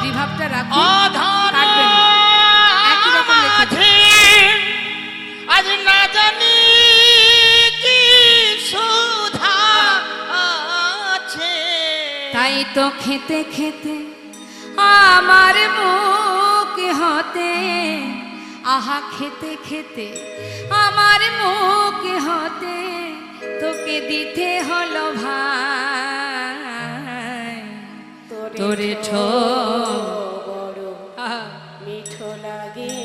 রিভাবটা রাখবেন, একই রকম লেখা। আজ না জানি কি সুধা আছে, তাই তো খেতে খেতে আমার মুখ হতে, আহা খেতে খেতে আমার মুখ হতে তোকে দিতে হলো ভাই। তোরে ঠো বড় মিঠো লাগে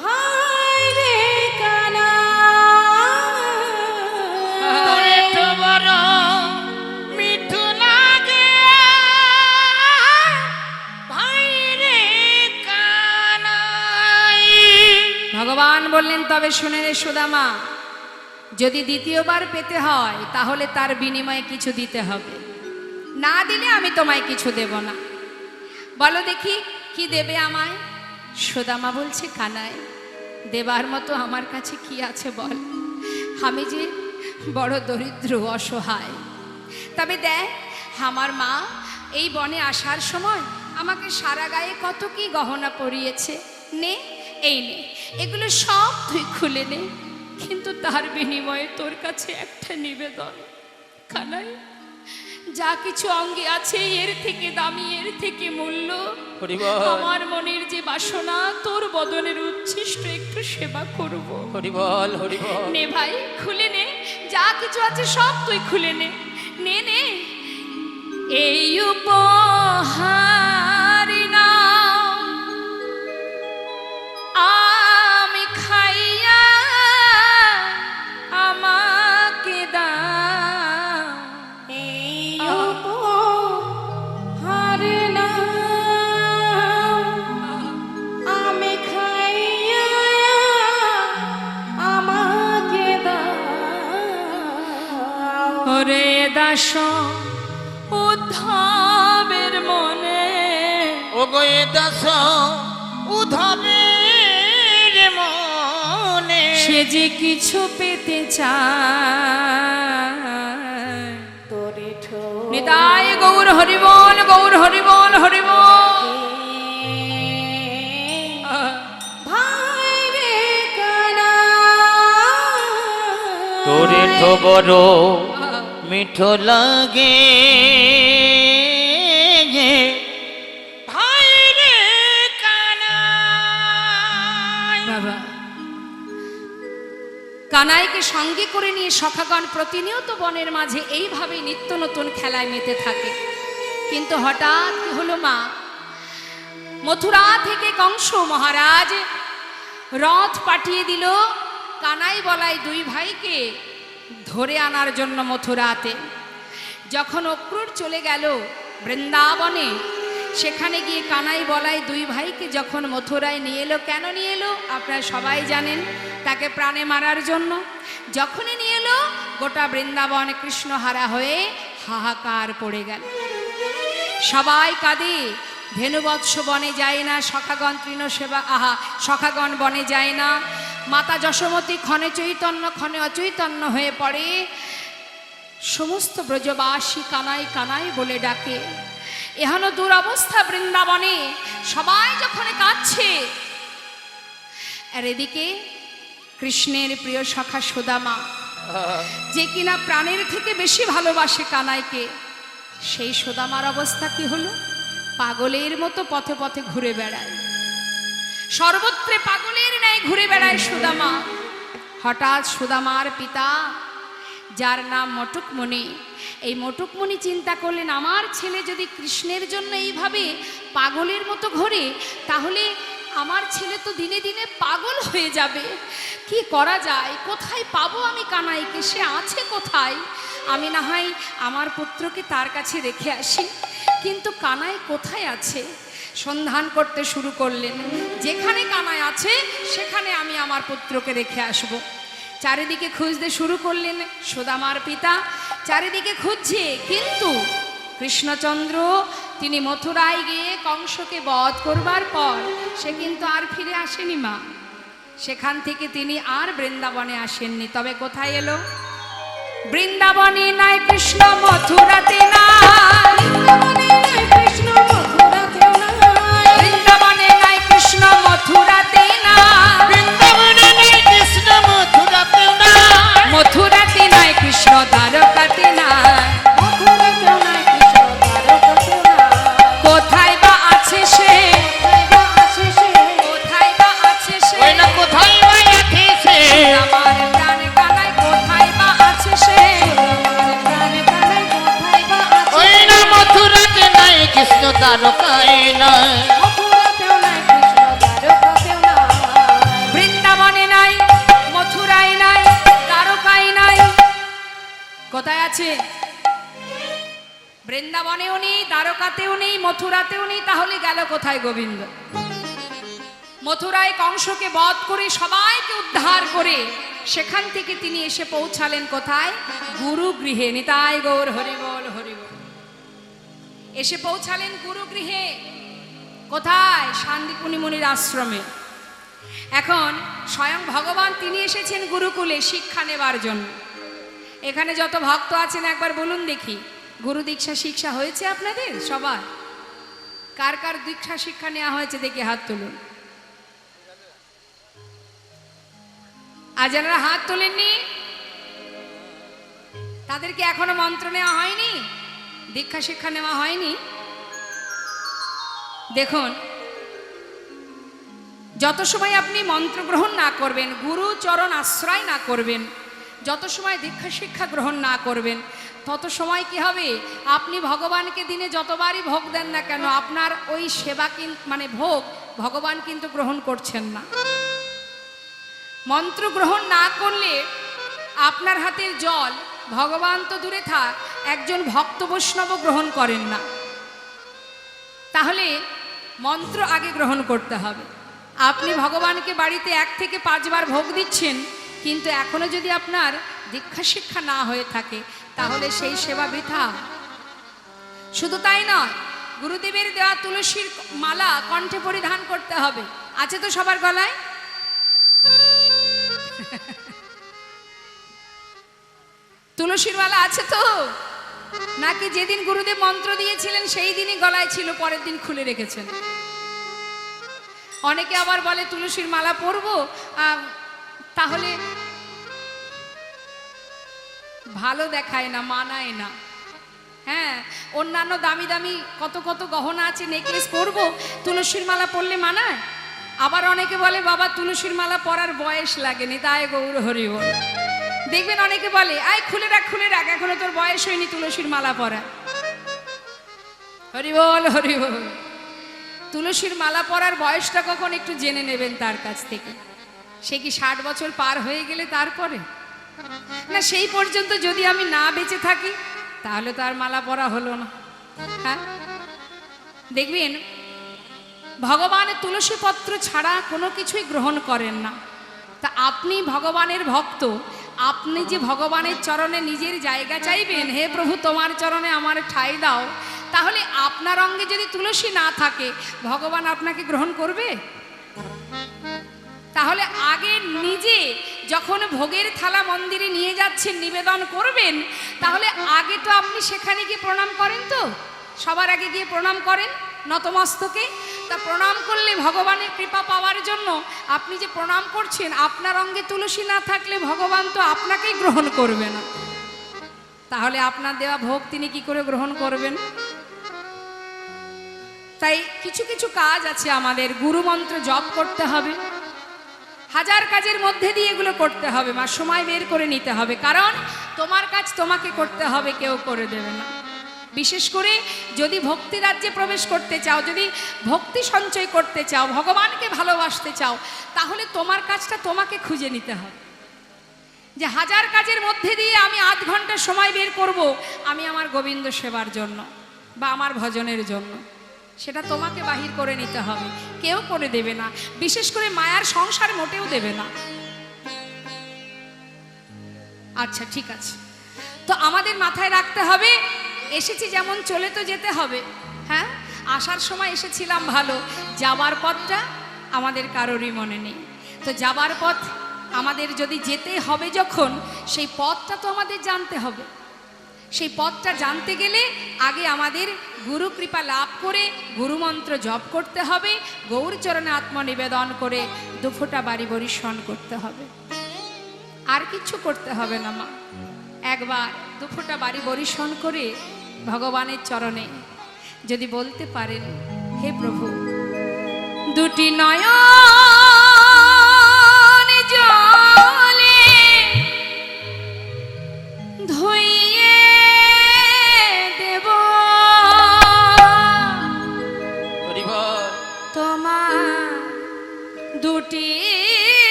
ভাই রে কানা, তোরে তো বড় মিঠু লাগে ভাই রে কানাই। ভগবান বললেন, তবে শুনে রে সুদামা, যদি দ্বিতীয়বার পেতে হয় তাহলে তার বিনিময়ে কিছু দিতে হবে, না দিলে আমি তোমায় কিছু দেব না। বলো দেখি কি দেবে আমায়? সুদামা বলছে, কানাই, দেবার মতো আমার কাছে কি আছে বল, আমি যে বড় দরিদ্র অসহায়। তবে দেখ, আমার মা এই বনে আসার সময় আমাকে সারা গায়ে কত কি গহনা পরিয়েছে, নে এই নে, এগুলো সব তুই খুলে নে, কিন্তু তার বিনিময়ে তোর কাছে একটা নিবেদন, কানাই, যা কিছু অঙ্গে আছে এর থেকে দামি, এর থেকে মূল্য আমার মনের যে বাসনা, তোর বদনের উচ্ছিষ্ট একটু সেবা করব। হরিবল হরিবল। নে ভাই, খুলে নে, যা কিছু আছে সব তুই খুলে নে, নে নে। এই উপহার নাও আমি খাইয়া, আমাকে দাও। এই উপহার নাও আমি খাইয়া, আমাকে দাও। ওরে দাস উদ্ধবের মনে, ও গয়ে দাস উধবের মনে, সে যে কিছু পেতে চায়। তোরে ঠো নিতাই গৌর হরিবল, গৌর হরিবল, হরিবল। ভাই রে কানা, তোরে তো বড় মিঠো লাগে ভাই রে কানাই। বাবা, কানাইকে সঙ্গে করে নিয়ে সখাগণ প্রতিনিয়ত বনের মাঝে এইভাবে নিত্য নতুন খেলায় মেতে থাকে। কিন্তু হঠাৎ কি হলো মা, মথুরা থেকে কংস মহারাজ রথ পাঠিয়ে দিল কানাই বলাই দুই ভাইকে ধরে আনার জন্য মথুরাতে। যখন অক্রূর চলে গেল বৃন্দাবনে, সেখানে গিয়ে কানাই বলাই দুই ভাইকে যখন মথুরায় নিয়ে এলো, কেন নিয়ে এলো আপনারা সবাই জানেন, তাকে প্রাণে মারার জন্য। যখনই নিয়ে এলো, গোটা বৃন্দাবন কৃষ্ণহারা হয়ে হাহাকার পড়ে গেল, সবাই কাঁদে। ধেনুবৎস বনে যায় না, সখাগণ তৃণ সেবা, আহা সখাগণ বনে যায় না। মাতা যশোমতী ক্ষণে চৈতন্য ক্ষণে অচৈতন্য হয়ে পড়ে। সমস্ত ব্রজবাসী কানাই কানাই বলে ডাকে। এহেন দুরবস্থা বৃন্দাবনে, সবাই যখন কাঁদছে, আর এদিকে কৃষ্ণের প্রিয় সখা সুদামা, যে কিনা প্রাণের থেকে বেশি ভালোবাসে কানাইকে, সেই সুদামার অবস্থা কি হলো? পাগলের মতো পথে পথে ঘুরে বেড়ায়, সর্বত্রে পাগলের ন্যায় ঘুরে বেড়ায় সুদামা। হঠাৎ সুদামার পিতা, যার নাম মটুকমণি, এই মটুকমণি চিন্তা করলেন, আমার ছেলে যদি কৃষ্ণের জন্য এইভাবে পাগলের মতো ঘোরে, তাহলে আমার ছেলে তো দিনে দিনে পাগল হয়ে যাবে। কি করা যায়? কোথায় পাবো আমি কানাইকে? সে আছে কোথায়? আমি না হয় আমার পুত্রকে তার কাছে রেখে আসি, কিন্তু কানাই কোথায় আছে? সন্ধান করতে শুরু করলেন। যেখানে কানাই আছে সেখানে আমি আমার পুত্রকে রেখে আসব। চারিদিকে খুঁজতে শুরু করলেন সুদামার পিতা, চারিদিকে খুঁজছে, কিন্তু কৃষ্ণচন্দ্র তিনি মথুরায় গিয়ে কংসকে বধ করবার পর সে কিন্তু আর ফিরে আসেনি মা। সেখান থেকে তিনি আর বৃন্দাবনে আসেননি। তবে কোথায় এলো? বৃন্দাবনে নাই কৃষ্ণ মথুরাতে নাই, বৃন্দাবনে নাই কৃষ্ণ মথুরাতেও নাই, বৃন্দাবনে নাই কৃষ্ণ মথুরাতে নাই, বৃন্দাবনে নাই কৃষ্ণ মথুরাতেও নাই, মথুরাতে নাই কৃষ্ণ দ্বারকাতে নাই, মথুরাতেও নাই কৃষ্ণ দ্বারকাতেও নাই। কোথায় বা আছে সে, কোথায় বা আছে সে? কোথায় বা আছে সে, ওই না কোথায় ওই আছে সে, আমার প্রাণ কানাই কোথায় বা আছে সে, আমার প্রাণে প্রাণে কোথায় বা আছে? ওই না মথুরাতে নাই কৃষ্ণ দ্বারকায় নাই, মথুরাতেও নাই কৃষ্ণ দ্বারকাতেও নাই। বৃন্দাবনে নাই, মথুরায় নাই, দ্বারকায় নাই, কোথায় আছে? বৃন্দাবনেও নেই, দ্বারকাতেও নেই, মথুরাতেও নেই, তাহলে গেল কোথায় গোবিন্দ? মথুরায় কংসকে বধ করে সবাইকে উদ্ধার করে সেখান থেকে তিনি এসে পৌঁছালেন কোথায়? গুরুগৃহে। নিতাই গৌর হরিবল হরিবল। এসে পৌঁছালেন গুরুগৃহে। কোথায়? শান্তিপুনি মুনির আশ্রমে। এখন স্বয়ং ভগবান তিনি এসেছেন গুরুকুলে শিক্ষা নেবার জন্য। এখানে যত ভক্ত আছেন একবার বলুন দেখি, গুরু দীক্ষা শিক্ষা হয়েছে আপনাদের সবার? কার কার দীক্ষা শিক্ষা নেওয়া হয়েছে দেখি হাত তুলুন। আর যারা হাত তোলেননি তাদেরকে এখনো মন্ত্র নেওয়া হয়নি, দীক্ষা শিক্ষা নেওয়া হয়নি। দেখুন, যত সময় আপনি মন্ত্র গ্রহণ না করবেন, গুরু চরণ আশ্রয় না করবেন, যত সময় দীক্ষা শিক্ষা গ্রহণ না করবেন, তত সময় কি হবে? আপনি ভগবানকে দিনে যতবারই ভোগ দেন না কেন, আপনার ওই সেবা মানে ভোগ ভগবান কিন্তু গ্রহণ করছেন না। মন্ত্র গ্রহণ না করলে আপনার হাতের জল ভগবান তো দূরে থাক, একজন ভক্ত বৈষ্ণব গ্রহণ করেন না। তাহলে মন্ত্র আগে গ্রহণ করতে হবে। আপনি ভগবানকে বাড়িতে 1 থেকে 5 বার ভোগ দিচ্ছেন, কিন্তু এখনো যদি আপনার দীক্ষা শিক্ষা না হয়ে থাকে তাহলে সেই সেবা বৃথা। শুধু তাই নয়, গুরুদেবের দেওয়া তুলসীর মালা কণ্ঠে পরিধান করতে হবে। আছে তো সবার গলায়? তুলসীর মালা আছে তো? নাকি যেদিন গুরুদেব মন্ত্র দিয়েছিলেন সেই দিনই গলায় ছিল, পরের দিন খুলে রেখেছেন? অনেকে আবার বলে তুলসীর মালা পরবো, তাহলে ভালো দেখায় না, মানায় না। হ্যাঁ, অন্যান্য দামি দামি কত কত গহনা আছে, নেকলেস পরবো, তুলসীর মালা পরলে মানায়? আবার অনেকে বলে বাবা তুলসীর মালা পরার বয়স লাগেনি, তাই গৌর হরি বল। দেখবেন অনেকে বলে আয় খুলে রাখ খুলে রাখ, এখনো তোর বয়স হয়নি তুলসীর মালা পরা। হরি বল হরি বল। তুলসীর মালা পরার বয়সটা কখন একটু জেনে নেবেন তার কাছ থেকে। সে কি 60 বছর পার হয়ে গেলে তারপরে? না, সেই পর্যন্ত যদি আমি না বেঁচে থাকি তাহলে তো আর মালা পরা হলো না। হ্যাঁ, দেখবেন ভগবান তুলসী পত্র ছাড়া কোনো কিছুই গ্রহণ করেন না। তা আপনি ভগবানের ভক্ত, আপনি যে ভগবানের চরণে নিজের জায়গা চাইবেন, হে প্রভু তোমার চরণে আমার ঠাঁই দাও, তাহলে আপনার অঙ্গে যদি তুলসী না থাকে ভগবান আপনাকে গ্রহণ করবে? তাহলে আগে নিজে যখন ভোগের থালা মন্দিরে নিয়ে যাচ্ছেন, নিবেদন করবেন, তাহলে আগে তো আপনি সেখানে গিয়ে প্রণাম করেন। তো সবার আগে গিয়ে প্রণাম করেন নতমস্তকে। তা প্রণাম করলে ভগবানের কৃপা পাওয়ার জন্য আপনি যে প্রণাম করছেন, আপনার অঙ্গে তুলসী না থাকলে ভগবান তো আপনাকেই গ্রহণ করবে না। তাহলে আপনার দেওয়া ভোগ তিনি কি করে গ্রহণ করবেন? তাই কিছু কিছু কাজ আছে আমাদের, গুরু মন্ত্র জপ করতে হবে, হাজার কাজের মধ্যে দিয়ে এগুলো করতে হবে মা, সময় বের করে নিতে হবে। কারণ তোমার কাজ তোমাকে করতে হবে, কেউ করে দেবে না। বিশেষ করে যদি ভক্তি রাজ্যে প্রবেশ করতে চাও, যদি ভক্তি সঞ্চয় করতে চাও, ভগবানকে ভালোবাসতে চাও, তাহলে তোমার কাজটা তোমাকে খুঁজে নিতে হবে। যে হাজার কাজের মধ্যে দিয়ে আমি আধ ঘন্টা সময় বের করব আমি আমার গোবিন্দ সেবার জন্য বা আমার ভজনের জন্য, সেটা তোমাকে বাহির করে নিতে হবে, কেউ করে দেবে না। বিশেষ করে মায়ার সংসার মোটেও দেবে না। আচ্ছা ঠিক আছে, তো আমাদের মাথায় রাখতে হবে এসেছি যেমন চলে তো যেতে হবে। হ্যাঁ, আসার সময় এসেছিলাম ভালো, যাবার পথটা আমাদের কারোরই মনে নেই। তো যাবার পথ আমাদের যদি যেতে হবে যখন, সেই পথটা তো আমাদের জানতে হবে। সেই পথটা জানতে গেলে আগে আমাদের গুরু কৃপা লাভ করে গুরুমন্ত্র জপ করতে হবে, গৌরচরণে আত্মনিবেদন করে দুফোঁটা বাড়ি বরিশন করতে হবে। আর কিছু করতে হবে না মা, একবার দুফোঁটা বাড়ি বরিশন করে ভগবানের চরণে যদি বলতে পারেন, হে প্রভু, দুটি নয়ন জলে ধুইয়ে দেব তোমার দুটি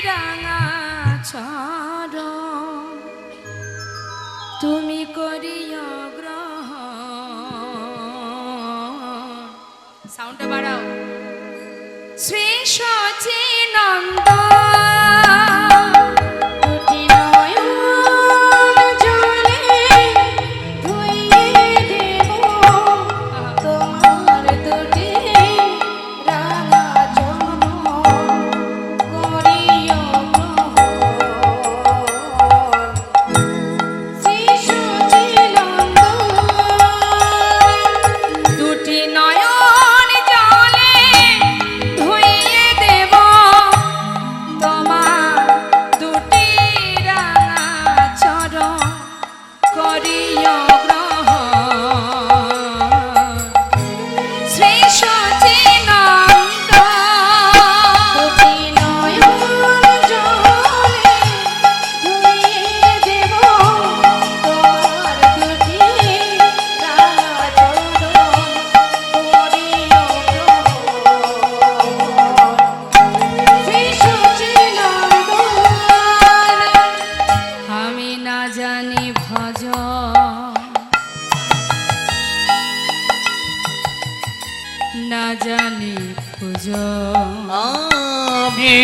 রাঙা চরণ, তুমি করিও গ্রহণ। সাউন্ডটা বাড়াও। শ্রী সচিনন্দ দুটি নয়ন জলে ধুইয়ে দেব তোমার দুটি রাঙা চরণ, করিও গ্রহণ। শ্রী সচিনন্দন দুটি নয়ন জলে ধুইয়ে দেব তোমার দুটি রাঙা চরণ, করিও গ্রহণ। শ্রী সচিনন্দন দুটি নয়ন জলে ধুইয়ে দেব তোমার দুটি রাঙা চরণ, করিও গ্রহণ। শ্রী সচিনন্দন আমি না জানি ভজ, না জানি পুজ, আমি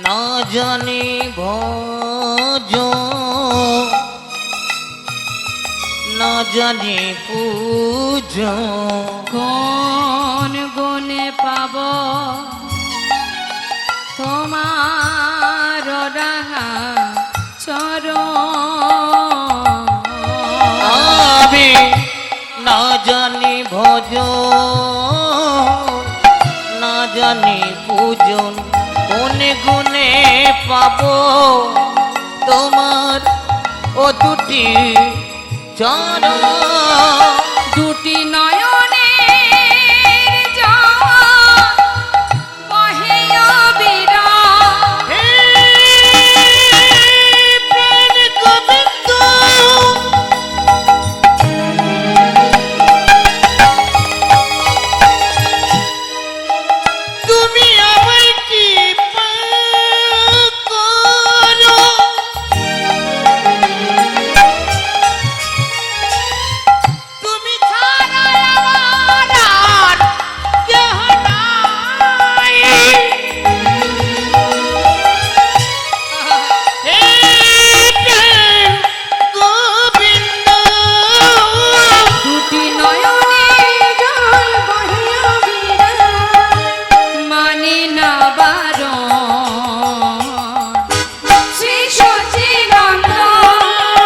না জানি ভজ, না জানি পূজ, কোন গুণে পাব তোমার রাঙা চরণ। আমি না জানি ভজ, না জানি পূজন, কোন গুণে পাবো তোমার ও দুটি চরণ। দুটি নয়নের জল বহে অবিরাম, হে প্রাণ গোবিন্দ, তুমি আমায় কৃপা করো, তুমি ছাড়া আমার আর কেহ নাই। হে প্রাণ গোবিন্দ, দুটি নয়নের জল বহে অবিরাম, মানে না বারণ। শ্রী সচিনন্দন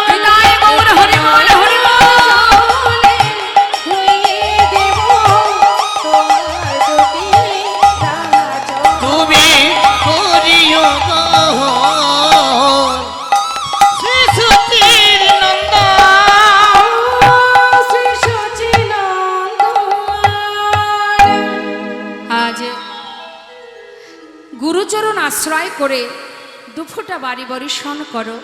হৃদয় গৌর হরি বল হরি বল। জলে ধুইয়ে দেব তোমার দুটি রাঙা চরণ, তুমি করিও গ্রহণ। শ্রী সতীর নন্দন, শ্রী সচিনন্দন। আজ গুরুচরণ আশ্রয় করে দুফোঁটা বাড়ি বরিশন করো।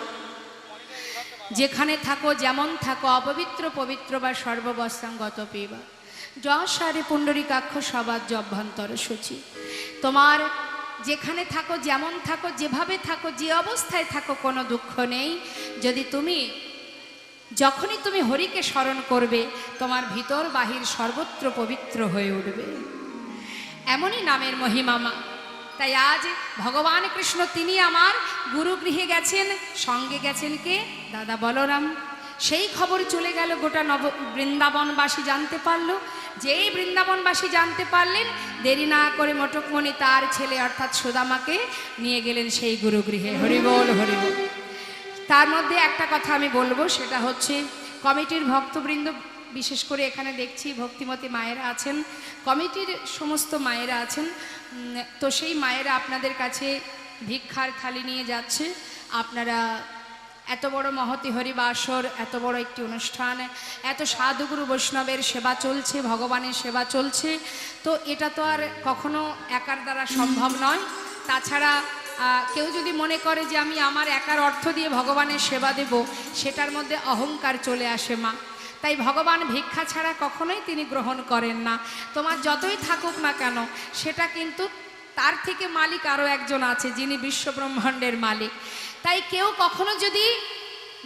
যেখানে থাকো, যেমন থাকো, অপবিত্র পবিত্র বা সর্ববস্ত্রাঙ্গত পিবা, যশারে পুণ্ডরীকাক্ষ সবাজ্য অভ্যন্তর সূচি। তোমার যেখানে থাকো, যেমন থাকো, যেভাবে থাকো, যে অবস্থায় থাকো, কোনো দুঃখ নেই। যদি তুমি যখনই তুমি হরিকে স্মরণ করবে, তোমার ভিতর বাহির সর্বত্র পবিত্র হয়ে উঠবে। এমনই নামের মহিমামা। তাই আজ ভগবান কৃষ্ণ তিনি আমার গুরু গৃহে গেছেন, সঙ্গে গেছেন কে? দাদা বলরাম। সেই খবর চলে গেল গোটা বৃন্দাবনবাসী জানতে পারলো। যেই বৃন্দাবনবাসী জানতে পারলেন, দেরি না করে মটকমণি তার ছেলে অর্থাৎ সুদামাকে নিয়ে গেলেন সেই গুরুগৃহে। হরিবোল হরিবোল। তার মধ্যে একটা কথা আমি বলবো, সেটা হচ্ছে কমিটির ভক্তবৃন্দ, বিশেষ করে এখানে দেখছি ভক্তিমতী মায়েরা আছেন, কমিটির সমস্ত মায়েরা আছেন। তো সেই মায়েরা আপনাদের কাছে ভিক্ষার থালি নিয়ে যাচ্ছে। আপনারা এত বড় মহতি হরিবাসর, এত বড় একটি অনুষ্ঠান, এত সাধুগুরু বৈষ্ণবের সেবা চলছে, ভগবানের সেবা চলছে, তো এটা তো আর কখনো একার দ্বারা সম্ভব নয়। তাছাড়া কেউ যদি মনে করে যে আমি আমার একার অর্থ দিয়ে ভগবানের সেবা দেব, সেটার মধ্যে অহংকার চলে আসে মা। তাই ভগবান ভিক্ষা ছাড়া কখনোই তিনি গ্রহণ করেন না। তোমার যতই থাকুক না কেন, সেটা কিন্তু তার থেকে মালিক আরও একজন আছে, যিনি বিশ্বব্রহ্মাণ্ডের মালিক। তাই কেউ কখনো যদি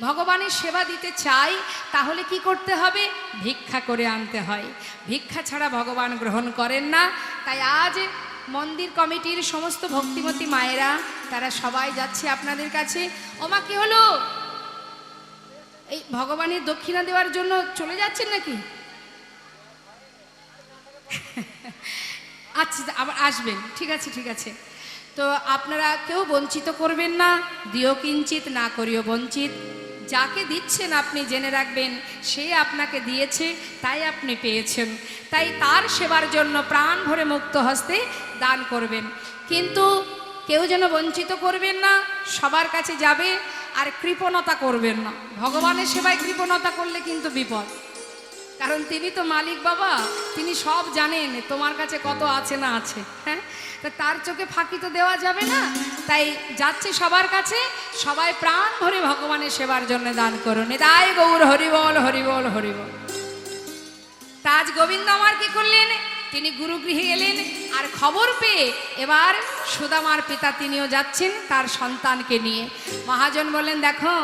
ভগবানের সেবা দিতে চায়, তাহলে কি করতে হবে? ভিক্ষা করে আনতে হয়। ভিক্ষা ছাড়া ভগবান গ্রহণ করেন না। তাই আজ মন্দির কমিটির সমস্ত ভক্তিমতী মায়েরা, তারা সবাই যাচ্ছে আপনাদের কাছে। ওমা, কি হলো? এই ভগবানের দক্ষিণা দেওয়ার জন্য চলে যাচ্ছেন নাকি? আচ্ছা, আবার আসবেন। ঠিক আছে, ঠিক আছে। তো আপনারা কেউ বঞ্চিত করবেন না। দিও কিঞ্চিত, না করিও বঞ্চিত। যাকে দিচ্ছেন আপনি জেনে রাখবেন, সে আপনাকে দিয়েছে, তাই আপনি পেয়েছেন। তাই তার সেবার জন্য প্রাণ ভরে মুক্ত হস্তে দান করবেন। কিন্তু কেউ যেন বঞ্চিত করবেন না। সবার কাছে যাবে, আর কৃপণতা করবেন না। ভগবানের সেবায় কৃপণতা করলে কিন্তু বিপদ। কারণ তিনি তো মালিক বাবা, তিনি সব জানেন তোমার কাছে কত আছে না আছে। হ্যাঁ, তা তার চোখে ফাঁকি তো দেওয়া যাবে না। তাই যাচ্ছে সবার কাছে, সবাই প্রাণ ভরে ভগবানের সেবার জন্য দান করুন। নিতাই গৌর হরিবল হরিবল হরিবল। তাজ গোবিন্দ আমার কি করলেন? তিনি গুরুগৃহে এলেন, আর খবর পেয়ে এবার সুদামার পিতা তিনিও যাচ্ছেন তার সন্তানকে নিয়ে। মহাজন বললেন, দেখো,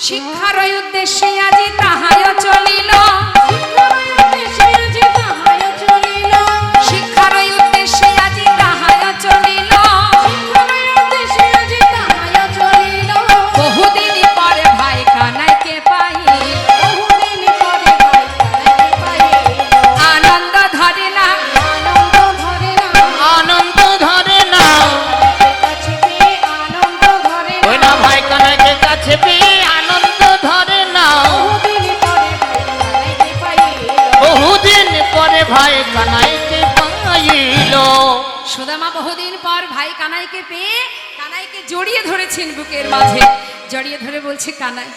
শিক্ষার উদ্দেশ্যে আজি তাহায় চলিল, শিক্ষার উদ্দেশ্যে আজি তাহায় চলিল, বহুদিন পরে ভাই কানাইকে পাই, আনন্দ ধরে না, আনন্দ ধরে না, ওই না ভাই কানাইকে কাছে পেয়ে আনন্দ ধরে না, বহুদিন পরে ভাই কানাইকে পাইল। সুদামা বহুদিন পর ভাই কানাইকে পেয়ে কানাইকে জড়িয়ে ধরেছেন বুকের মাঝে। জড়িয়ে ধরে বলছে, কানাই,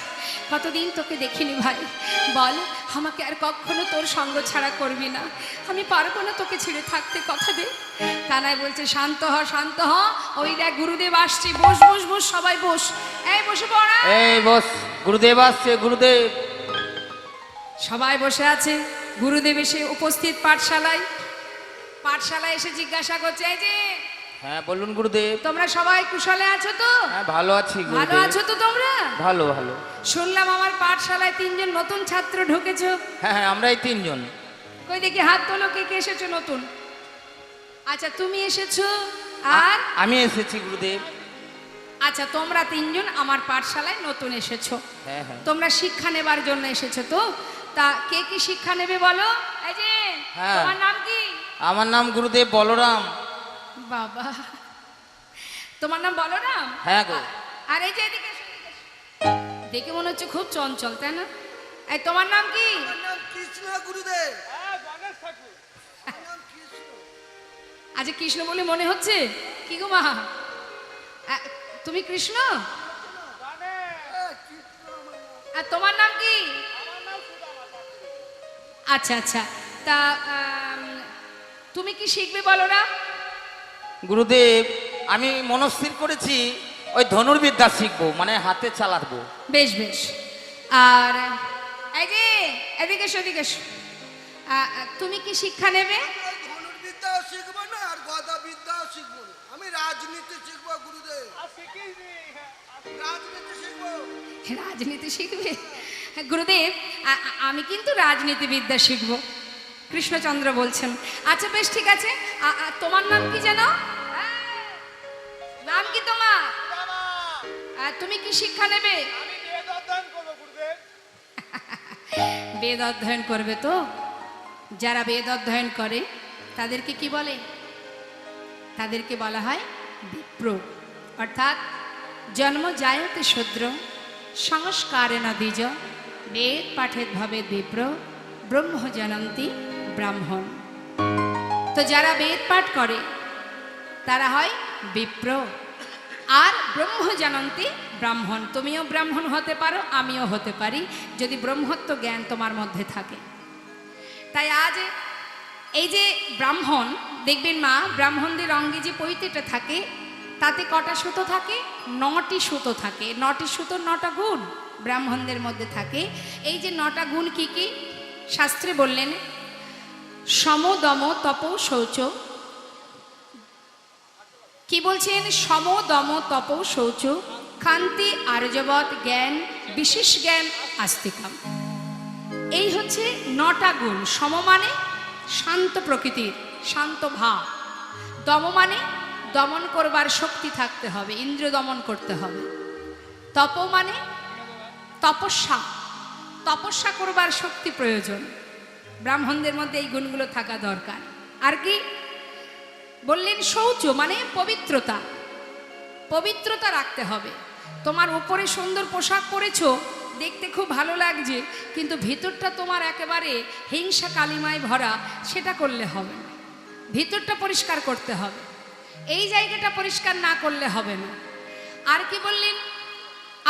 কতদিন তোকে দেখিনি ভাই, বল আমাকে আর কখনো তোর সঙ্গ ছাড়া করবি না। আমি পারবো না তোকে ছেড়ে থাকতে, কথা দে। কানাই বলছে, শান্ত হ, শান্ত হ। ওই দেখ গুরুদেব আসছে, বস বস বস, সবাই বস। এই বসে পড়া, এই বস, গুরুদেব আসছে, গুরুদেব। সবাই বসে আছে। গুরুদেব এসে উপস্থিত পাঠশালায়। পাঠশালায় এসে জিজ্ঞাসা করছে, এই যে, হ্যাঁ বলুন গুরুদেব। তোমরা সবাই কুশলে আছো তো? হ্যাঁ ভালো আছি ভালো গুরুদেব। আছো তো তোমরা? ভালো ভালো। শুনলাম আমার পাঠশালায় 3 জন নতুন ছাত্র ঢুকেছো। হ্যাঁ হ্যাঁ, আমরাই 3 জন। কই দেখি হাত তোলো, কে কে এসেছো নতুন? আচ্ছা, তুমি এসেছো, আর আমি এসেছি গুরুদেব। আচ্ছা, তোমরা 3 জন আমার পাঠশালায় নতুন এসেছো। হ্যাঁ হ্যাঁ। তোমরা শিক্ষা নেবার জন্য এসেছো তো? তা কে কি শিক্ষা নেবে বলো? এই যে, হ্যাঁ। তোমার নাম কি? আমার নাম গুরুদেব বলরাম। বাবা, তোমার নাম বলরাম? হ্যাঁ গো। আর এই যে এদিকে এসো, এদিকে এসো। দেখে মনে হচ্ছে খুব চঞ্চল, তাই না? এই তোমার নাম কি? কৃষ্ণ গুরুদেব। আচ্ছা, কৃষ্ণ বলে মনে হচ্ছে। কি গো মা, তুমি কৃষ্ণ? আর তোমার নাম কি? আচ্ছা আচ্ছা, তা তুমি কি শিখবে বলো না? গুরুদেব, আমি মনস্থির করেছি ওই ধনুর্বিদ্যা শিখবো, মানে হাতে চালাবো। বেশ বেশ। আর এই যে এদিকে এসো, এদিকে এসো। তুমি কি শিক্ষা নেবে? ধনুর্বিদ্যাও শিখবো না, আর গদা বিদ্যাও শিখবো না, আমি রাজনীতি শিখবো গুরুদেব। রাজনীতি শিখবো। রাজনীতি শিখবে? গুরুদেব, আমি কিন্তু রাজনীতিবিদ্যা শিখবো, কৃষ্ণচন্দ্র বলছেন। আচ্ছা বেশ, ঠিক আছে। তোমার নাম কি যেন? নাম কি তোমার? তুমি কি শিক্ষা নেবে? বেদ অধ্যয়ন করবে তো? যারা বেদ অধ্যয়ন করে তাদেরকে কি বলে? তাদেরকে বলা হয় বিপ্র। অর্থাৎ জন্ম জায়তে শূদ্র সংস্কারেণ দ্বিজ বেদ পাঠেত ভবেৎ বিপ্র ব্রহ্ম জনন্তি ব্রাহ্মণ। তো যারা বেদ পাঠ করে তারা হয় বিপ্র, আর ব্রহ্ম জানন্তি ব্রাহ্মণ। তুমিও ব্রাহ্মণ হতে পারো, আমিও হতে পারি, যদি ব্রহ্মত্ব জ্ঞান তোমার মধ্যে থাকে। তাই আজ এই যে ব্রাহ্মণ, দেখবেন মা, ব্রাহ্মণদের অঙ্গে যে পৈতেটা থাকে তাতে কটা সুতো থাকে? 9টি সুতো থাকে। 9টি সুতো 9টা গুণ ব্রাহ্মণদের মধ্যে থাকে। এই যে 9টা গুণ কি কি? শাস্ত্রে বললেন সম দম তপ শৌচ। কি বলছেন? সম দম তপ শৌচ ক্ষান্তি আর্যবৎ জ্ঞান বিশেষ জ্ঞান আস্তিকাম। এই হচ্ছে 9টা গুণ। সম মানে শান্ত প্রকৃতির, শান্ত ভাব। দম মানে দমন করবার শক্তি থাকতে হবে, ইন্দ্রিয় দমন করতে হবে। তপ মানে তপস্যা, তপস্যা করবার শক্তি প্রয়োজন। ব্রাহ্মণদের মধ্যে এই গুণগুলো থাকা দরকার। আর কি বললেন? শৌচ মানে পবিত্রতা, পবিত্রতা রাখতে হবে। তোমার উপরে সুন্দর পোশাক পরেছো, দেখতে খুব ভালো লাগছে, কিন্তু ভিতরটা তোমার একেবারে হিংসা কালিমায় ভরা, সেটা করলে হবে না। ভিতরটা পরিষ্কার করতে হবে, এই জায়গাটা পরিষ্কার না করলে হবে না। আর কি বললেন?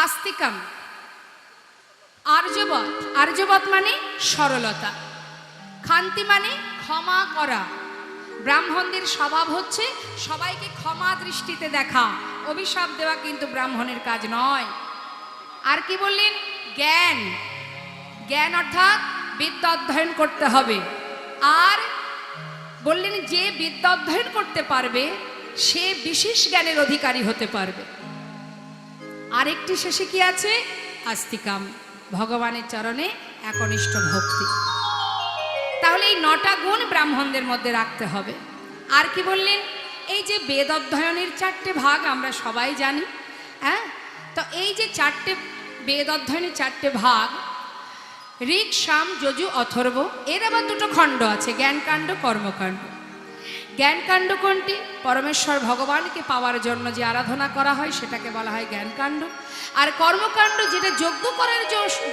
আস্তিকাম, আর্যবৎ। আর্যবৎ মানে সরলতা। ক্ষান্তি মানে ক্ষমা করা। ব্রাহ্মণদের স্বভাব হচ্ছে সবাইকে ক্ষমা দৃষ্টিতে দেখা, অভিশাপ দেওয়া কিন্তু ব্রাহ্মণের কাজ নয়। আর কি বললেন? জ্ঞান। জ্ঞান অর্থাৎ বিদ্যা অধ্যয়ন করতে হবে। আর বললেন যে বিদ্যা অধ্যয়ন করতে পারবে সে বিশেষ জ্ঞানের অধিকারী হতে পারবে। আরেকটি শেষে কি আছে? আস্তিকাম, ভগবানের চরণে একনিষ্ঠ ভক্তি। তাহলে এই 9টা গুণ ব্রাহ্মণদের মধ্যে রাখতে হবে। আর কি বললেন? এই যে বেদ অধ্যয়নের 4টে ভাগ আমরা সবাই জানি, হ্যাঁ? তো এই যে 4টে বেদ অধ্যয়নের 4টে ভাগ, ঋক সাম যজু অথর্ব, এর আবার 2টো খণ্ড আছে, জ্ঞানকাণ্ড কর্মকাণ্ড। জ্ঞানকাণ্ড কোনটি? পরমেশ্বর ভগবানকে পাওয়ার জন্য যে আরাধনা করা হয় সেটাকে বলা হয় জ্ঞানকাণ্ড। আর কর্মকাণ্ড যেটা যজ্ঞ করার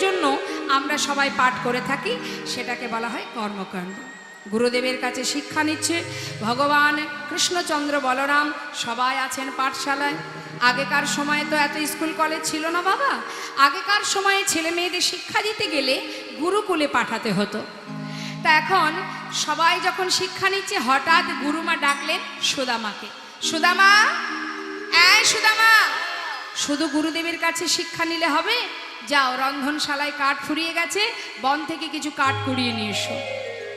জন্য আমরা সবাই পাঠ করে থাকি সেটাকে বলা হয় কর্মকাণ্ড। গুরুদেবের কাছে শিক্ষা নিচ্ছে ভগবান কৃষ্ণচন্দ্র বলরাম, সবাই আছেন পাঠশালায়। আগেকার সময়ে তো এত স্কুল কলেজ ছিল না বাবা। আগেকার সময়ে ছেলে মেয়েদের শিক্ষা দিতে গেলে গুরুকুলে পাঠাতে হতো। তা এখন সবাই যখন শিক্ষা নিচ্ছে, হঠাৎ গুরুমা ডাকলেন সুদামাকে, সুদামা, এই সুদামা, শুধু গুরুদেবের কাছে শিক্ষা নিলে হবে? যাও, রন্ধনশালায় কাঠ ফুরিয়ে গেছে, বন থেকে কিছু কাঠ কুড়িয়ে নিয়ে এসো।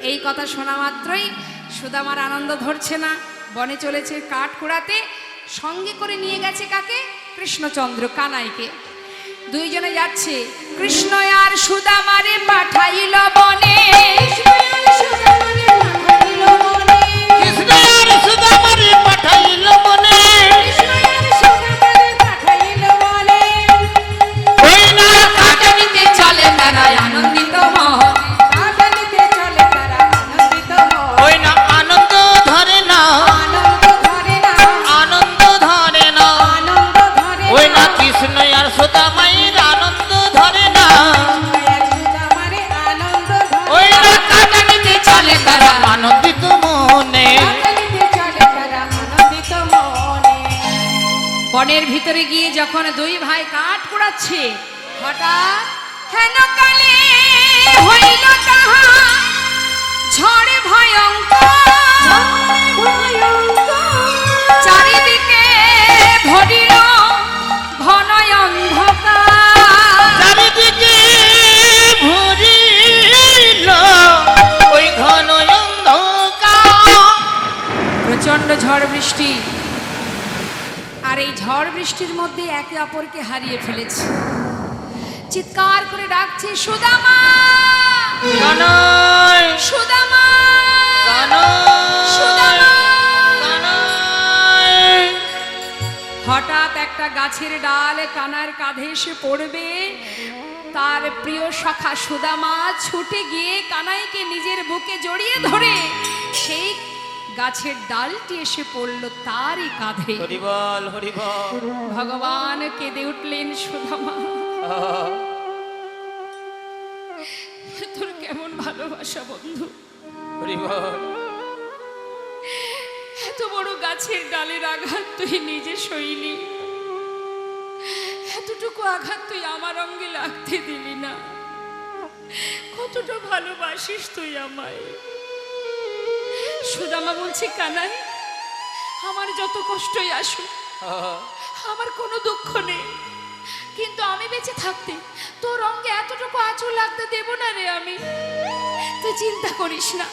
এই কথা শোনা মাত্রই সুদামার আনন্দ ধরছে না, বনে চলেছে কাঠ কুড়াতে। সঙ্গে করে নিয়ে গেছে কাকে? কৃষ্ণচন্দ্র, কানাইকে। দুইজনে যাচ্ছে। কৃষ্ণ আর সুদামারে পাঠাইল বনে, কৃষ্ণ আর সুদামারে পাঠাইল বনে, ওই না কাটানিতে চলে তারা আনন্দিত মন, ওই না আনন্দ ধরে না, আনন্দ ধরে না, ওই না কৃষ্ণ আর সুদামায়ের আনন্দ ধরে না, ওই না কাটানিতে চলে তারা আনন্দিত মনে। বনের ভিতরে গিয়ে যখন দুই ভাই কাঠ কুড়াচ্ছে, হঠাৎ হেন কালে হইল তাহা ঝড়ে ভয়ঙ্কর, চারিদিকে ভরিল ঘন অন্ধকার, চারিদিকে ভরিল ওই ঘন অন্ধকার। প্রচন্ড ঝড় বৃষ্টি। আর এই ঝড় বৃষ্টির মধ্যে একে অপরকে হারিয়ে ফেলেছে। চিৎকার করে ডাকছে সুদামা, কানাই, সুদামা, কানাই, সুদামা। কানাই। হঠাৎ একটা গাছের ডাল কানার কাঁধে এসে পড়বে। তার প্রিয় সখা সুদামা ছুটে গিয়ে কানাইকে নিজের বুকে জড়িয়ে ধরে সেই গাছের ডালটি এসে পড়ল তারই কাঁধে। হরিবল হরিবল। ভগবান কেঁদে উঠলেন, সুদামা তোর কেমন ভালোবাসা বন্ধু, হরিবল। এত বড় গাছের ডালের আঘাত তুই নিজে সইলি, এতটুকু আঘাত তুই আমার অঙ্গে লাগতে দিলি না। কতটা ভালোবাসিস তুই আমায়। সুদামা বলছে, কানাই আমার যত কষ্টই আসুক, আমার কোনো দুঃখ নেই, কিন্তু আমি বেঁচে থাকতে তোর অঙ্গে এতটুকু আঁচল লাগতে দেব না রে আমি। তুই চিন্তা করিস না,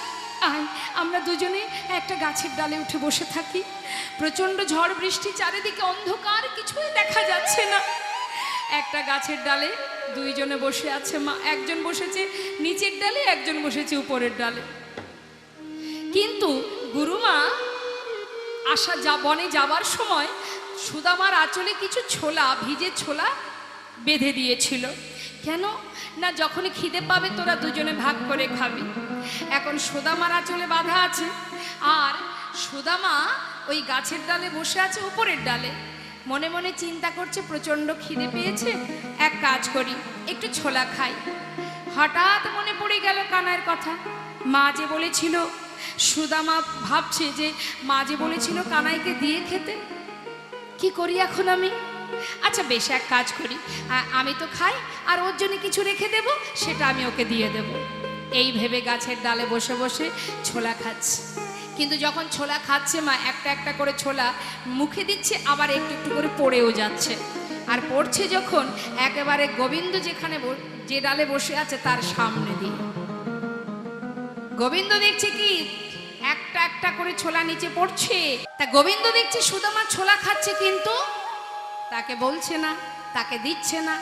আয় আমরা দুজনে একটা গাছের ডালে উঠে বসে থাকি। প্রচন্ড ঝড় বৃষ্টি, চারিদিকে অন্ধকার, কিছুই দেখা যাচ্ছে না। একটা গাছের ডালে দুইজনে বসে আছে মা, একজন বসেছে নিচের ডালে, একজন বসেছে উপরের ডালে। কিন্তু গুরুমা বনে যাবার সময় সুদামার আঁচলে কিছু ছোলা, ভিজে ছোলা বেঁধে দিয়েছিল। কেন না, যখনই খিদে পাবে তোরা দুজনে ভাগ করে খাবি। এখন সুদামার আঁচলে বাঁধা আছে, আর সুদামা ওই গাছের ডালে বসে আছে উপরের ডালে। মনে মনে চিন্তা করছে, প্রচন্ড খিদে পেয়েছে, এক কাজ করি একটু ছোলা খাই। হঠাৎ মনে পড়ে গেল কানাইয়ের কথা। মা যে বলেছিল, সুদামা ভাবছে যে মা যে বলেছিল কানাইকে দিয়ে খেতে, কি করি এখন আমি? আচ্ছা বেশ, এক কাজ করি, আমি তো খাই, আর ওর জন্য কিছু রেখে দেব, সেটা আমি ওকে দিয়ে দেব। এই ভেবে গাছের ডালে বসে বসে ছোলা খাচ্ছে। কিন্তু যখন ছোলা খাচ্ছে মা একটা একটা করে ছোলা মুখে দিচ্ছে, আবার একটু একটু করে পড়েও যাচ্ছে। আর পড়ছে যখন, একেবারে গোবিন্দ যেখানে যে ডালে বসে আছে তার সামনে দিয়ে। গোবিন্দ দেখছে কি একটা একটা করে ছোলা নিচে পড়ছে। তা গোবিন্দ দেখছে সুদামা ছোলা খাচ্ছে, কিন্তু তাকে বলছে না, তাকে দিচ্ছে না।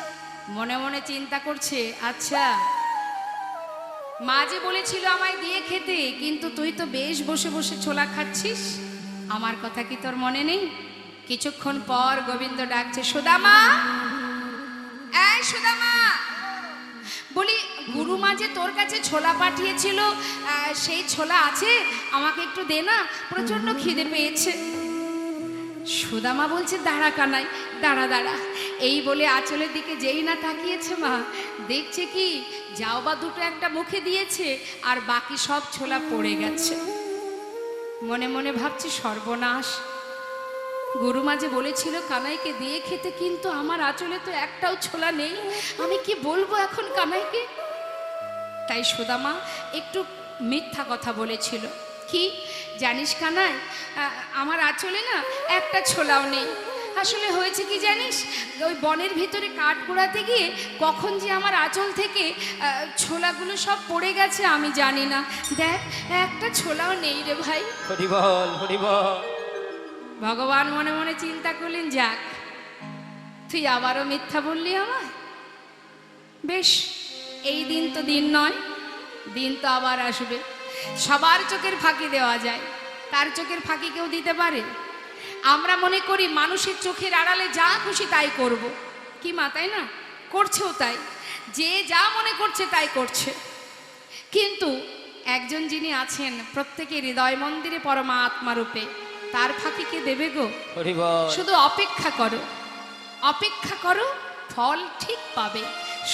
মনে মনে চিন্তা করছে, আচ্ছা মা যে বলেছিল আমায় দিয়ে খেতে, কিন্তু তুই তো বেশ বসে বসে ছোলা খাচ্ছিস, আমার কথা কি তোর মনে নেই? কিছুক্ষণ পর গোবিন্দ ডাকছে, সুদামা, এই সুদামা, বলি গুরুমা যে তোর কাছে ছোলা পাঠিয়েছিল, সেই ছোলা আছে, আমাকে একটু দে না, প্রচন্ড খিদে পেয়েছে। সুদামা বলছে, দাঁড়া কানাই, দাঁড়া দাঁড়া। এই বলে আঁচলের দিকে যেই না তাকিয়েছে মা, দেখছে কি যাও বা দুটো একটা মুখে দিয়েছে, আর বাকি সব ছোলা পড়ে গেছে। মনে মনে ভাবছি, সর্বনাশ, গুরুমা যে বলেছিল কানাইকে দিয়ে খেতে, কিন্তু আমার আঁচলে তো একটাও ছোলা নেই, আমি কি বলবো এখন কানাইকে? তাই সুদামা একটু মিথ্যা কথা বলেছিল। কি জানিস কানাই, আমার আঁচলে না একটা ছোলাও নেই। আসলে হয়েছে কি জানিস, ওই বনের ভিতরে কাঠ কুড়াতে গিয়ে কখন যে আমার আঁচল থেকে ছোলাগুলো সব পড়ে গেছে আমি জানি না। দেখ একটা ছোলাও নেই রে ভাই। হরিবল হরিবল। ভগবান মনে মনে চিন্তা করলেন, যাক তুই আবারও মিথ্যা বললি আমায়। বেশ, এই দিন তো দিন নয়, দিন তো আবার আসবে। সবার চোখের ফাঁকি দেওয়া যায়, তার চোখের ফাঁকি কেউ দিতে পারে? আমরা মনে করি মানুষের চোখের আড়ালে যা খুশি তাই করব, কি মা, তাই না? করছেও তাই, যে যা মনে করছে তাই করছে। কিন্তু একজন যিনি আছেন প্রত্যেকের হৃদয় মন্দিরে পরমাত্মা রূপে, তার ফাঁকি কে দেবে গো? শুধু অপেক্ষা করো, অপেক্ষা করো, ফল ঠিক পাবে।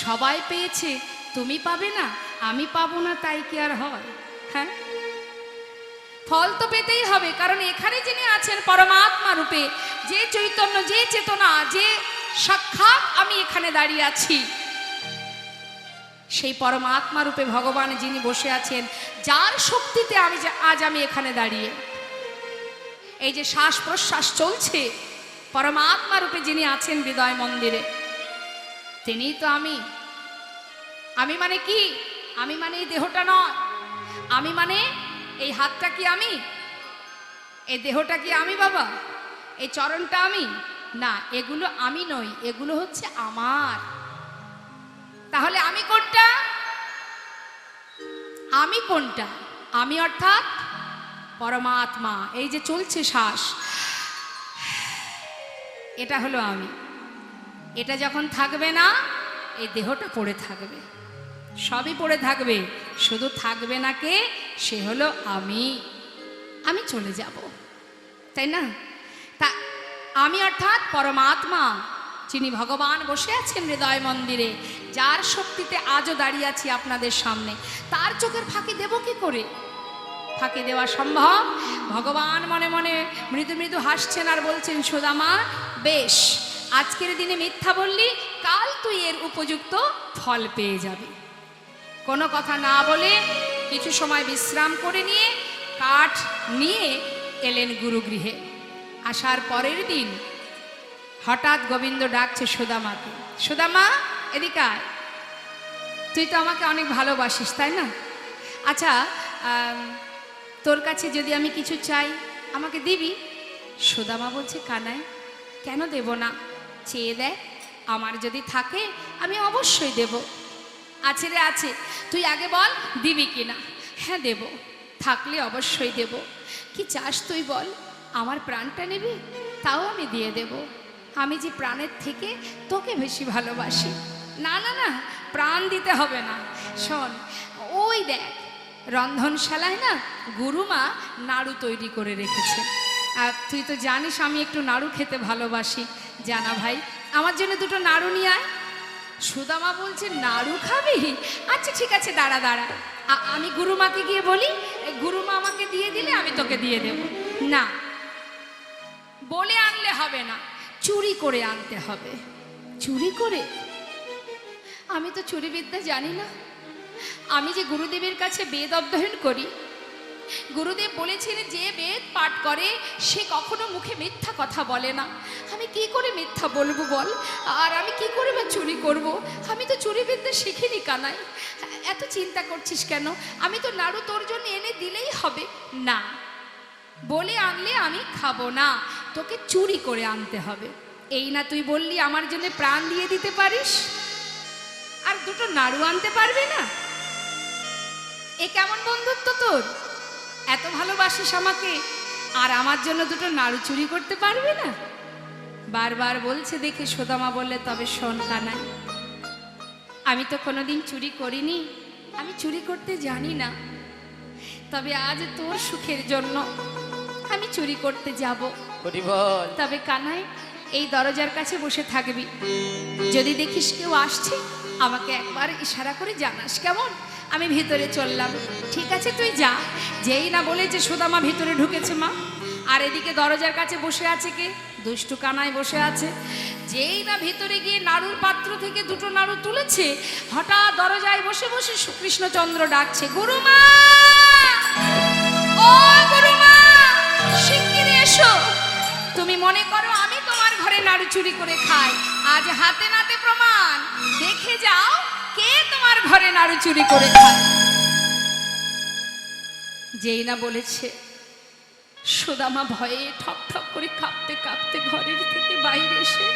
সবাই পেয়েছে, তুমি পাবে না, আমি পাবো না, তাই কি আর হয়? হ্যাঁ, ফল তো পেতেই হবে, কারণ এখানে যিনি আছেন পরমাত্মা রূপে, যে চৈতন্য, যে চেতনা, যে সাক্ষাৎ আমি এখানে দাঁড়িয়ে আছি, সেই পরমাত্মা রূপে ভগবান যিনি বসে আছেন, যার শক্তিতে আজ আমি এখানে দাঁড়িয়ে, এই যে শ্বাস প্রশ্বাস চলছে, পরমাত্মা রূপে যিনি আছেন হৃদয় মন্দিরে, তিনিই তো আমি। আমি মানে কি? আমি মানে এই দেহটা নয়। আমি মানে এই হাতটা কি আমি? এই দেহটা কি আমি বাবা? এই চরণটা আমি না, এগুলো আমি নই, এগুলো হচ্ছে আমার। তাহলে আমি কোনটা? আমি কোনটা? আমি অর্থাৎ পরমাত্মা। এই যে চলছে শ্বাস, এটা হলো আমি। এটা যখন থাকবে না, এই দেহটা পড়ে থাকবে, সবই পড়ে থাকবে, শুধু থাকবে না কে? সে হলো আমি চলে যাব, তাই না? তা আমি অর্থাৎ পরমাত্মা, যিনি ভগবান বসে আছেন হৃদয় মন্দিরে, যার শক্তিতে আজও দাঁড়িয়ে আছি আপনাদের সামনে, তার চোখের ফাঁকি দেব কি করে? ফাঁকি দেওয়া সম্ভব? ভগবান মনে মনে মৃদু মৃদু হাসছেন আর বলছেন, সুদামা বেশ, আজকের দিনে মিথ্যা বললি, কাল তুই এর উপযুক্ত ফল পেয়ে যাবি। কোনো কথা না বলে কিছু সময় বিশ্রাম করে নিয়ে কাঠ নিয়ে এলেন গুরুগৃহে। আসার পরের দিন হঠাৎ গোবিন্দ ডাকছে সুদামাকে, সুদামা এদিকে আয়, তুই তো আমাকে অনেক ভালোবাসিস তাই না? আচ্ছা তোর কাছে যদি আমি কিছু চাই আমাকে দিবি? সুদামা বলছে, কানাই কেন দেব না, চেয়ে দেখ, আমার যদি থাকে আমি অবশ্যই দেব। আছে রে আছে, তুই আগে বল দিবি কিনা। হ্যাঁ দেব, থাকলে অবশ্যই দেব। কি চাস তুই বল, আমার প্রাণটা নিবি? তাও আমি দিয়ে দেব, আমি যে প্রাণের থেকে তোকে বেশি ভালোবাসি। না না না, প্রাণ দিতে হবে না, শোন ওই দেখ রন্ধনশালায় না গুরুমা নাড়ু তৈরি করে রেখেছে, আর তুই তো জানিস আমি একটু নাড়ু খেতে ভালোবাসি, জানা ভাই আমার জন্য দুটো নাড়ু নিয়ে আয়। সুদামা বলছে, নাড়ু খাবি? আচ্ছা ঠিক আছে, দাঁড়া দাঁড়া, আমি গুরুমাকে গিয়ে বলি, গুরুমা আমাকে দিয়ে দিলে আমি তোকে দিয়ে দেব। না, বলে আনলে হবে না, চুরি করে আনতে হবে। চুরি করে? আমি তো চুরি বিদ্যা জানি না। আমি যে গুরুদেবের কাছে বেদ অধ্যয়ন করি, গুরুদেব বলেছেন যে বেদ পাঠ করে সে কখনো মুখে মিথ্যা কথা বলে না। আমি কি করে মিথ্যা বলবো বল, আর আমি কি করে বা চুরি করব? আমি তো চুরি বিদ্যা শিখিনি কানাই, এত চিন্তা করছিস কেন? আমি তো নাড়ু তোর জন্য এনে দিলেই হবে। না, বলে আনলে আমি খাবো না, তোকে চুরি করে আনতে হবে। এই না তুই বললি আমার জন্য প্রাণ দিয়ে দিতে পারিস, আর দুটো নাড়ু আনতে পারবি না? এ কেমন বন্ধুত্ব তোর? এত ভালোবাসিস আমাকে, আর আমার জন্য দুটো নাড়ু চুরি করতে পারবি না? বারবার বলছে দেখে সুদামা বললে, তবে শোন কানাই, আমি তো কোনোদিন চুরি করিনি, আমি চুরি করতে জানি না, তবে আজ তোর সুখের জন্য আমি চুরি করতে যাব। তবে কানাই এই দরজার কাছে বসে থাকবি, যদি দেখিস কেউ আসছে আমাকে একবার ইশারা করে জানাস, কেমন? আমি ভিতরে চললাম। ঠিক আছে তুই যা। যেই না বলে যে সুদামা ভিতরে ঢুকেছে মা, আর এদিকে দরজার কাছে বসে আছে কে? দুষ্টু কানাই বসে আছে। যেই না ভিতরে গিয়ে নাড়ুর পাত্র থেকে দুটো নাড়ু তুলেছে, হঠাৎ দরজায় বসে বসে কৃষ্ণচন্দ্র ডাকছে, গুরুমা, ও গুরুমা, শিগগিরি এসো। তুমি মনে করো আমি তোমার ঘরে নাড়ু চুরি করে খাই, আজ হাতে নাতে প্রমাণ, দেখে যাও কে তোমার ঘরে নাড়ু চুরি করে খায়। যেই না বলেছে, সুদামা ভয়ে ঠক ঠক করে কাঁপতে কাঁপতে ঘরের থেকে বাইরে এসে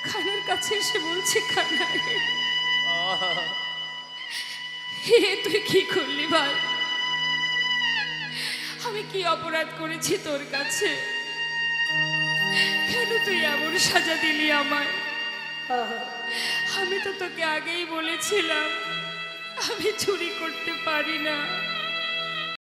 খানের কাছে এসে বলছে, কানাই হে তুই কি করলি ভাই? আমি কি অপরাধ করেছি তোর কাছে? কেন তুই এমন সাজা দিলি আমায়? আমি তো তোকে আগেই বলেছিলাম আমি চুরি করতে পারি না।